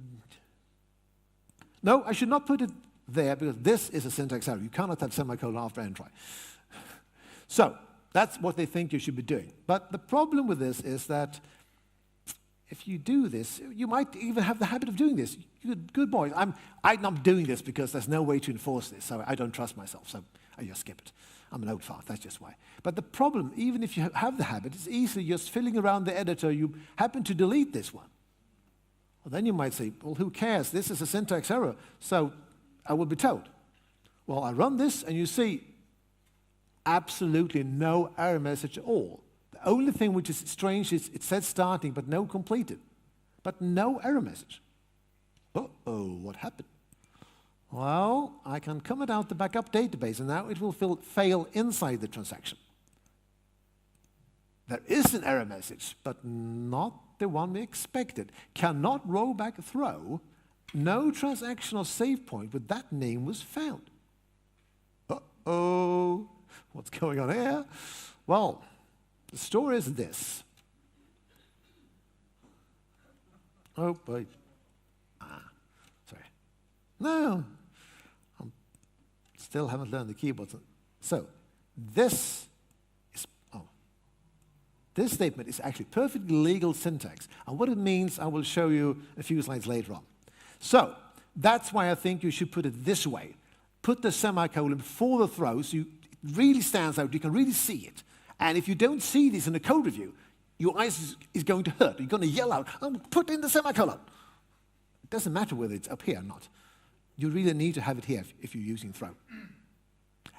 no, I should not put it there because this is a syntax error. You cannot have semicolon after entry. So that's what they think you should be doing. But the problem with this is that if you do this, you might even have the habit of doing this. Good boys. I'm not doing this because there's no way to enforce this, so I don't trust myself, so I just skip it. I'm an old fart, that's just why. But the problem, even if you have the habit, it's easily just filling around the editor, you happen to delete this one. Well, then you might say, well, who cares? This is a syntax error, so I will be told. Well, I run this, and you see absolutely no error message at all. The only thing which is strange is it says starting, but no completed. But no error message. Uh-oh, what happened? Well, I can comment out the backup database, and now it will fail inside the transaction. There is an error message, but not the one we expected. Cannot roll back a throw. No transaction or save point with that name was found. Uh-oh, what's going on here? Well, the story is this. Oh, boy. Sorry. No, I still haven't learned the keyboard So this this statement is actually perfectly legal syntax. And what it means, I will show you a few slides later on. So that's why I think you should put it this way. Put the semicolon before the throw so it really stands out. You can really see it. And if you don't see this in a code review, your eyes is going to hurt. You're going to yell out, oh, put in the semicolon. It doesn't matter whether it's up here or not. You really need to have it here if you're using throw.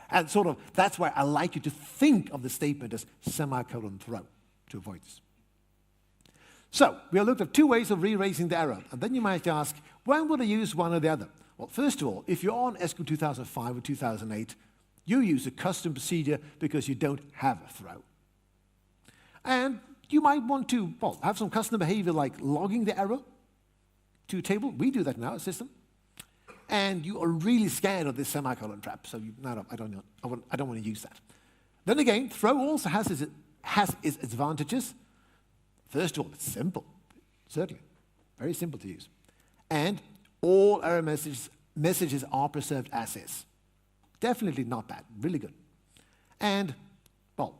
And sort of, that's why I like you to think of the statement as semicolon throw to avoid this. So, we looked at two ways of re-raising the error. And then you might ask, when would I use one or the other? Well, first of all, if you're on SQL 2005 or 2008, you use a custom procedure because you don't have a throw. And you might want to, well, have some custom behavior like logging the error to a table. We do that in our system. And you are really scared of this semicolon trap, so no, I don't want to use that. Then again, throw also has its advantages. First of all, it's simple, certainly, very simple to use. And all error messages are preserved as is. Definitely not bad, really good. And, well,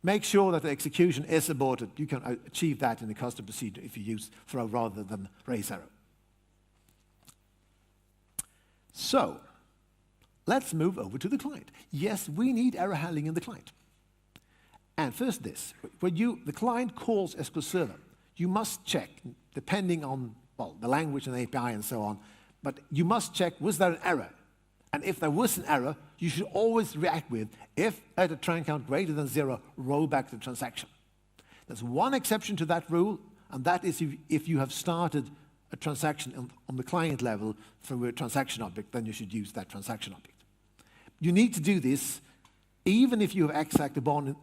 make sure that the execution is aborted. You can achieve that in the custom procedure if you use throw rather than raise error. So, let's move over to the client. Yes, we need error handling in the client. And first this, when the client calls SQL Server, you must check, depending on, well, the language and API and so on, but you must check, was there an error? And if there was an error, you should always react with, if at a tran count greater than 0, roll back the transaction. There's one exception to that rule, and that is if you have started a transaction on the client level through a transaction object, then you should use that transaction object. You need to do this even if you have exec abort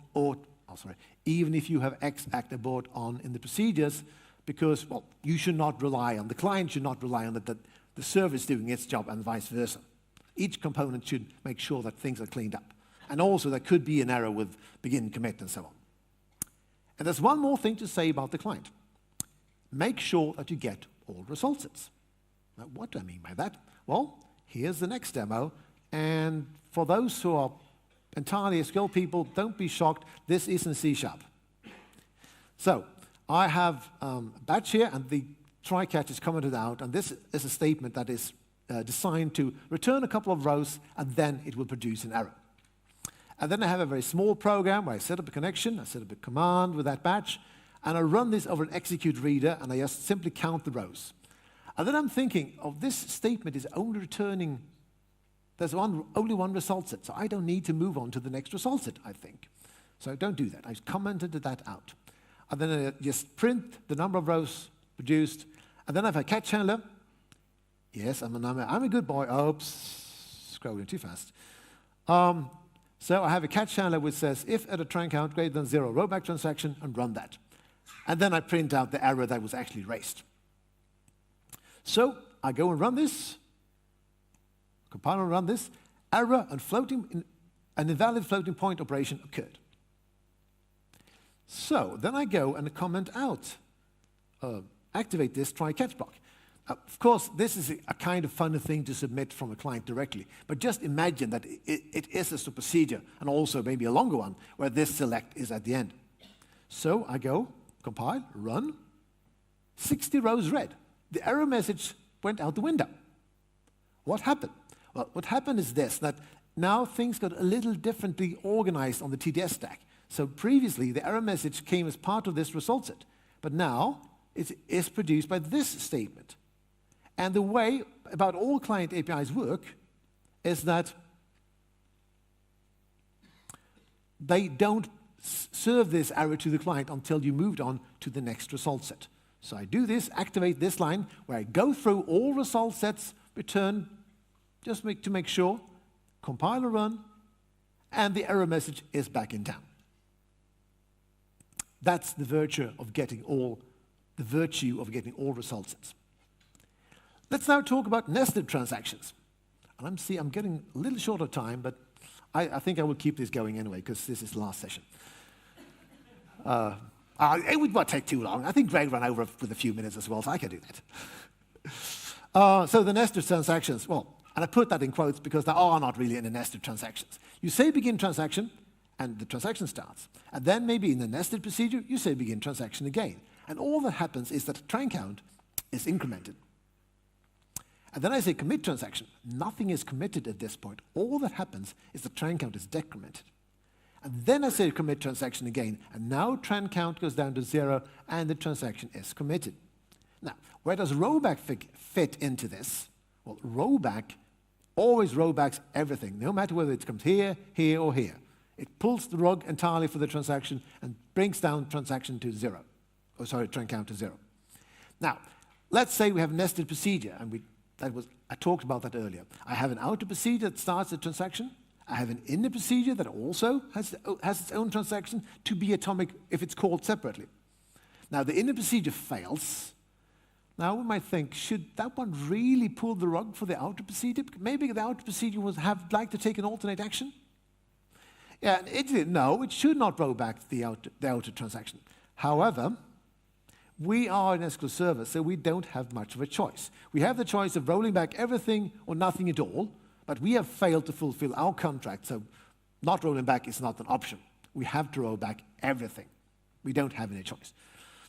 even if you have exec abort on in the procedures, because, well, you should not rely on, the client should not rely on that the server is doing its job and vice versa. Each component should make sure that things are cleaned up. And also there could be an error with begin commit and so on. And there's one more thing to say about the client. Make sure that you get all result sets. Now, what do I mean by that? Well, here's the next demo. And for those who are entirely SQL people, don't be shocked. This is in C#. So I have a batch here, and the try catch is commented out. And this is a statement that is designed to return a couple of rows, and then it will produce an error. And then I have a very small program where I set up a connection, I set up a command with that batch, and I run this over an execute reader, and I just simply count the rows. And then I'm thinking, this statement is only returning, there's only one result set, so I don't need to move on to the next result set, I think. So don't do that. I commented that out. And then I just print the number of rows produced, and then I have a catch handler. Yes, I'm a good boy. Oops, scrolling too fast. So I have a catch handler which says, if at a tran count greater than 0, roll back transaction, and run that. And then I print out the error that was actually raised. So I go and run this, compile and run this, error and an invalid floating point operation occurred. So then I go and comment out, activate this try catch block. Of course, this is a kind of funny thing to submit from a client directly, but just imagine that it is a procedure, and also maybe a longer one, where this select is at the end. So I go, compile, run, 60 rows read. The error message went out the window. What happened? Well, what happened is this, that now things got a little differently organized on the TDS stack. So previously, the error message came as part of this result set, but now it is produced by this statement. And the way about all client APIs work is that they don't serve this error to the client until you moved on to the next result set. So I do this, activate this line, where I go through all result sets, return, just to make sure, compile and run, and the error message is back in town. That's the virtue of getting all result sets. Let's now talk about nested transactions. And I'm getting a little short of time, but I think I will keep this going anyway, because this is the last session. It would not take too long. I think Greg ran over with a few minutes as well, so I can do that. So the nested transactions, well, And I put that in quotes because there are not really any nested transactions. You say begin transaction, and the transaction starts. And then maybe in the nested procedure, you say begin transaction again. And all that happens is that the tran count is incremented. And then I say commit transaction. Nothing is committed at this point. All that happens is the tran count is decremented. And then I say commit transaction again, and now tran count goes down to 0, and the transaction is committed. Now, where does rollback fit into this? Well, rollback always rollbacks everything, no matter whether it comes here, here, or here. It pulls the rug entirely for the transaction and brings down transaction to 0. Oh, sorry, tran count to 0. Now, let's say we have nested procedure, and I talked about that earlier. I have an outer procedure that starts the transaction. I have an inner procedure that also has its own transaction to be atomic if it's called separately. Now, the inner procedure fails. Now, we might think, should that one really pull the rug for the outer procedure? Maybe the outer procedure would like to take an alternate action. Yeah, no, it should not roll back the outer transaction. However, we are an SQL Server, so we don't have much of a choice. We have the choice of rolling back everything or nothing at all, but we have failed to fulfill our contract, so not rolling back is not an option. We have to roll back everything. We don't have any choice.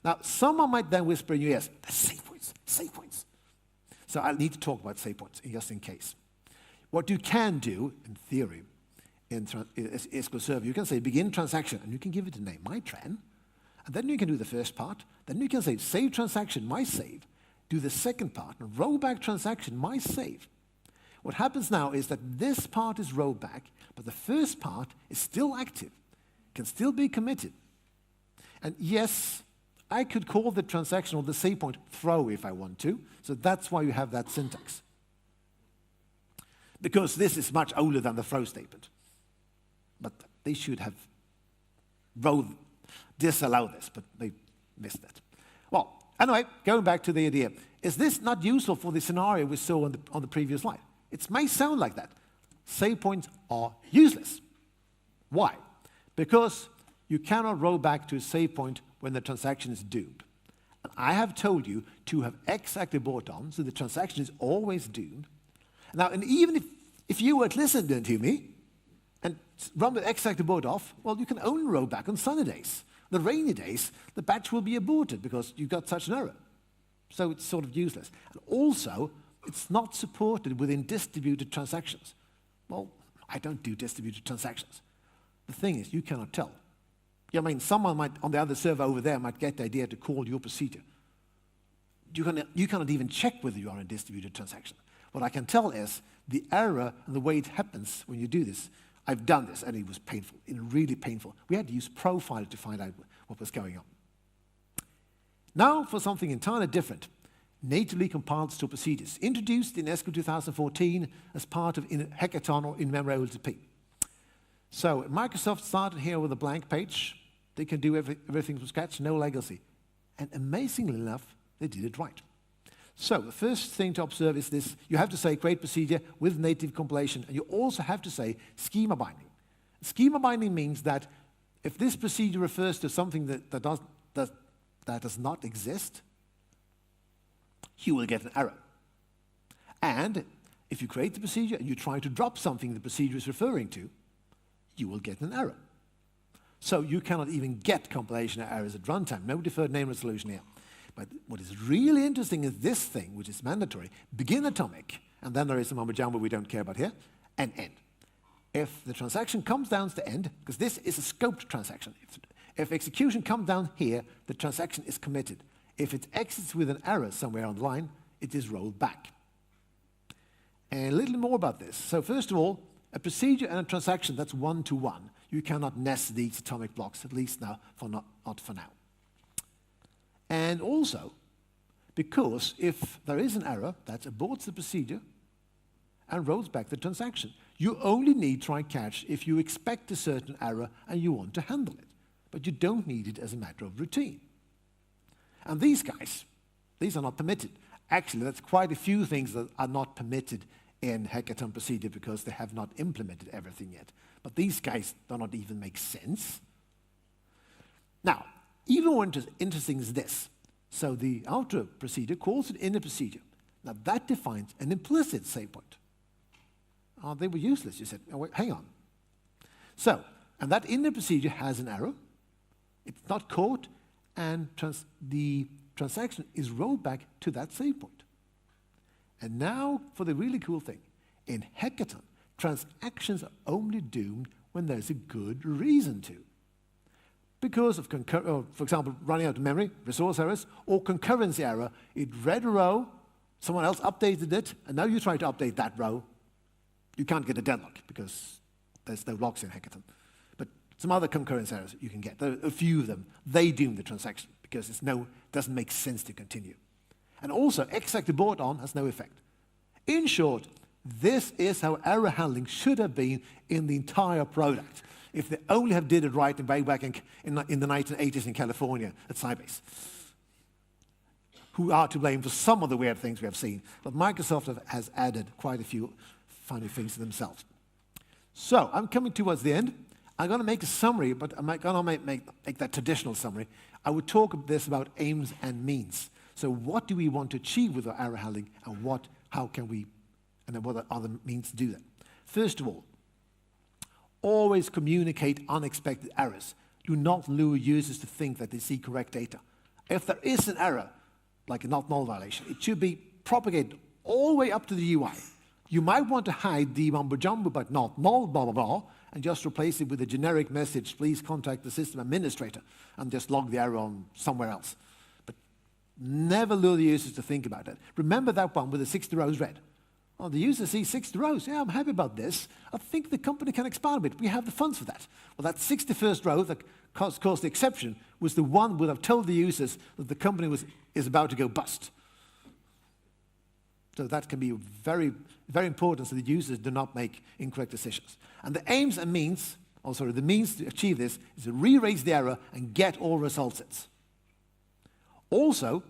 Now, someone might then whisper in your ears, "There's save points, save points." So I'll need to talk about save points, just in case. What you can do, in theory, in SQL Server, you can say begin transaction, and you can give it a name, mytran, and then you can do the first part. Then you can say save transaction, my save. Do the second part, and roll back transaction, my save. What happens now is that this part is rolled back, but the first part is still active, can still be committed. And yes, I could call the transaction or the save point throw if I want to, so that's why you have that syntax. Because this is much older than the throw statement. But they should have disallowed this, but they missed it. Well, anyway, going back to the idea, is this not useful for the scenario we saw on the previous slide? It may sound like that. Save points are useless. Why? Because you cannot roll back to a save point when the transaction is doomed. And I have told you to have exactly brought on, so the transaction is always doomed. Now, and even if you were to listen to me and run with exactly board off, well, you can only roll back on sunny days. The rainy days, the batch will be aborted because you got such an error. So it's sort of useless. And also, it's not supported within distributed transactions. Well, I don't do distributed transactions. The thing is, you cannot tell. I mean, someone might, on the other server over there, might get the idea to call your procedure. You cannot even check whether you are in a distributed transaction. What I can tell is the error and the way it happens when you do this. I've done this, and it was painful, really painful. We had to use Profiler to find out what was going on. Now for something entirely different. Natively compiled store procedures, introduced in SQL 2014 as part of Hackathon or in-memory OLTP. So Microsoft started here with a blank page. They can do everything from scratch, no legacy. And amazingly enough, they did it right. So the first thing to observe is this. You have to say create procedure with native compilation, and you also have to say schema binding. Schema binding means that if this procedure refers to something that does not exist, you will get an error. And if you create the procedure and you try to drop something the procedure is referring to, you will get an error. So you cannot even get compilation errors at runtime. No deferred name resolution here. But what is really interesting is this thing, which is mandatory, begin atomic, and then there is a mumbo jumbo we don't care about here, and end. If the transaction comes down to the end, because this is a scoped transaction, if execution comes down here, the transaction is committed. If it exits with an error somewhere on the line, it is rolled back. And a little more about this. So first of all, a procedure and a transaction, that's one-to-one. You cannot nest these atomic blocks, at least now, not for now. And also, because if there is an error, that aborts the procedure and rolls back the transaction. You only need try catch if you expect a certain error and you want to handle it. But you don't need it as a matter of routine. And these guys, these are not permitted. Actually, that's quite a few things that are not permitted in Hackathon procedure because they have not implemented everything yet. But these guys do not even make sense. Now, even more interesting is this. So the outer procedure calls an inner procedure. Now that defines an implicit save point. They were useless. You said, oh, wait, hang on. So, and that in the procedure has an error. It's not caught, and the transaction is rolled back to that save point. And now for the really cool thing. In Hackathon, transactions are only doomed when there's a good reason to. Because of, for example, running out of memory, resource errors, or concurrency error, it read a row, someone else updated it, and now you try to update that row. You can't get a deadlock because there's no locks in Hackathon. But some other concurrence errors you can get. There are a few of them. They doom the transaction because it doesn't make sense to continue. And also, exact abort on has no effect. In short, this is how error handling should have been in the entire product if they only have did it right way back in the 1980s in California at Sybase, who are to blame for some of the weird things we have seen. But Microsoft has added quite a few funny things to themselves. So I'm coming towards the end. I'm going to make a summary, but I'm not going to make that traditional summary. I would talk about aims and means. So what do we want to achieve with our error handling, and what are the means to do that? First of all, always communicate unexpected errors. Do not lure users to think that they see correct data. If there is an error, like a not null violation, it should be propagated all the way up to the UI. You might want to hide the mumbo jumbo, but not null, blah, blah, blah, and just replace it with a generic message, please contact the system administrator, and just log the error on somewhere else. But never lure the users to think about it. Remember that one with the 60 rows read. Oh, the user sees 60 rows. Yeah, I'm happy about this. I think the company can expand a bit. We have the funds for that. Well, that 61st row that caused the exception was the one would have told the users that the company is about to go bust. So that can be very, very important so the users do not make incorrect decisions. And the aims and means, the means to achieve this is to re-raise the error and get all result sets. Also,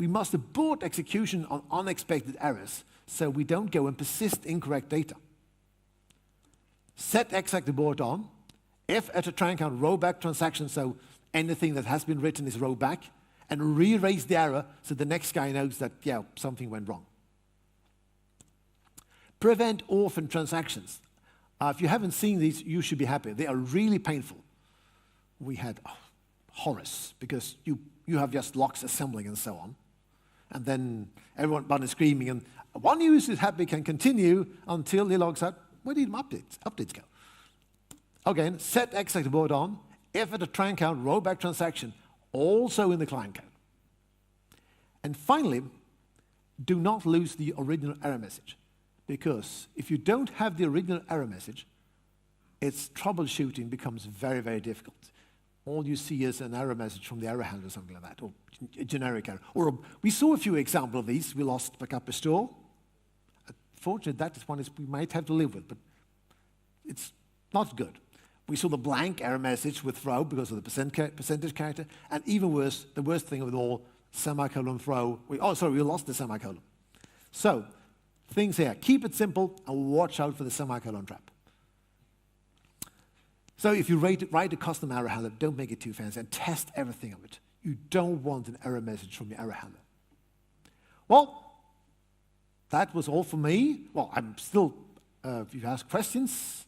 we must abort execution on unexpected errors so we don't go and persist incorrect data. Set exact abort on. If at a try count rollback transaction, so anything that has been written is rolled back, and re-raise the error so the next guy knows that, yeah, something went wrong. Prevent orphan transactions. If you haven't seen these, you should be happy. They are really painful. We had horrors because you have just locks assembling and so on. And then everyone is screaming, and one user is happy can continue until he logs out. Where did my updates go? Again, set exact abort on. If at a try count rollback transaction, also in the client code. And finally, do not lose the original error message. Because if you don't have the original error message, its troubleshooting becomes very, very difficult. All you see is an error message from the error handler or something like that, or a generic error. Or we saw a few examples of these. We lost backup restore. Fortunately, that is one we might have to live with, but it's not good. We saw the blank error message with throw because of the percentage character, and even worse, the worst thing of it all, semicolon throw. We lost the semicolon. So, things here. Keep it simple and watch out for the semicolon trap. So if you write a custom error handler, don't make it too fancy and test everything of it. You don't want an error message from your error handler. Well, that was all for me. Well, I'm still, if you ask questions,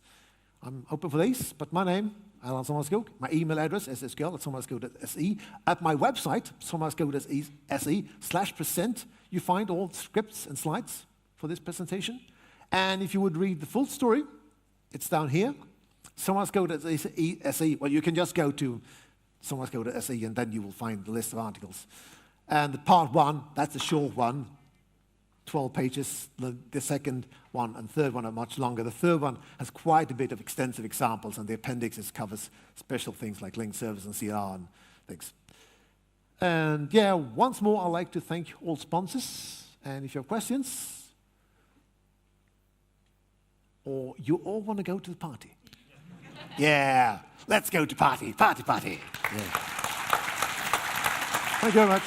I'm open for these. But my name, Erland Sommarskog. My email address is sql@sommarskog.se. At my website, sommarskog.se/present, you find all the scripts and slides for this presentation. And if you would read the full story, it's down here. Sommarskog.se. Well, you can just go to sommarskog.se and then you will find the list of articles. And the part one, that's a short one, 12 pages. The second one and third one are much longer. The third one has quite a bit of extensive examples, and the appendixes covers special things like link servers and CR and things. And yeah, once more, I'd like to thank all sponsors. And if you have questions, or you all want to go to the party. Yeah, let's go to party. Yeah. Thank you very much.